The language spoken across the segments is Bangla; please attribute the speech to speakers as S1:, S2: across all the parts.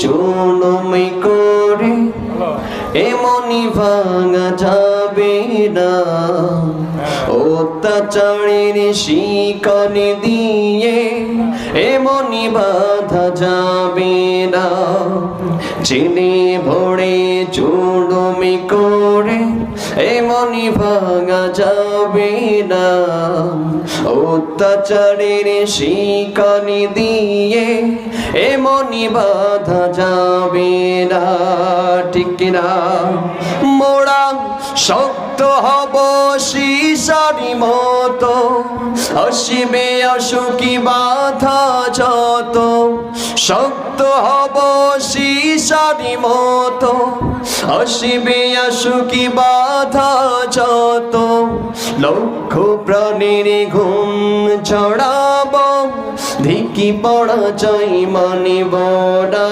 S1: জুলুমি করে এমনি ভাঙা যাবে না, অত্যাচারের শিকল দিয়ে এমনি বাঁধা যাবে না। জেনে ভরে জুলুমি করে এমনি ভাঙা যাবে না, অত্যাচারের শিকল দিয়ে এমনি বাঁধা যাবে না। ঠিক না? মোরা শক্ত হব সীসারি মতো, আসবে অসুখী বাধা যত। শক্ত হব সীসারি মতো, আসবে অসুখী বাধা যত। লক্ষ প্রাণের ঘুম ছড়াব, ধিকি পরাজয় মানিব না,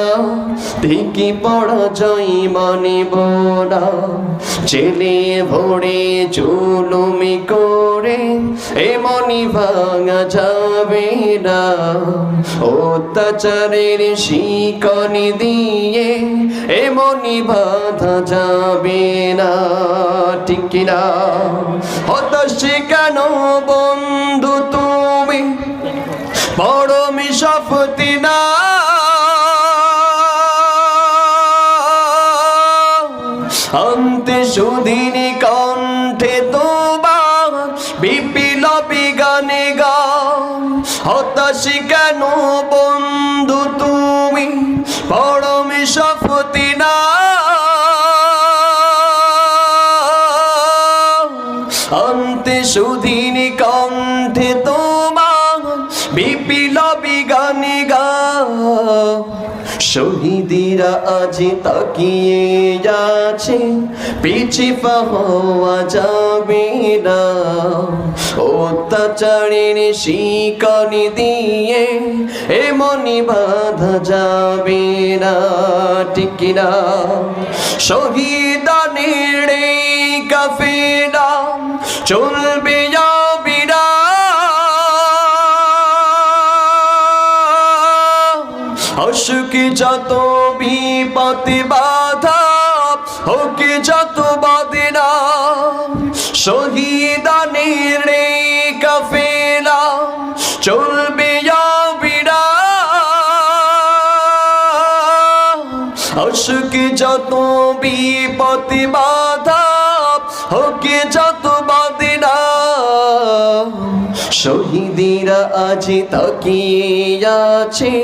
S1: ধিকি পরাজয় মানিব না। জেলে ভরে জুলুমি করে এমনি ভাঙা যাবে না, অত্যাচারের শিকল দিয়ে এমনি বাঁধা যাবে না। ঠিক না? হতাশ কেন বন্ধু তুমি, পরমি শপথি না। অন্তে সুদিনী কণ্ঠে তোমার বিপ্লবী গানে গাও। হতাশ কেন বন্ধু তুমি, পরমি শপথি না। অন্তে সুদিনী কণ্ঠে তোমার বিপ্লবী গানে গাও। শহীদিরা আজ তাকিয়ে যাচ্ছে, পিছে পা হওয়া যাবে না, অত্যাচারের শিকল দিয়ে এমনি বাঁধা যাবে না। ঠিক না? শহীদানের কাফেলা চলবে যাবিরা, অসুখ যত বিপদে বাধা হোক যত বাদিনা। শহীদানের কাফেলা চলবে যাবিরা, অসুখ যত বিপদে বাধা হোক যত বাদিনা। শহীদিরা আজ তাকিয়ে আছে।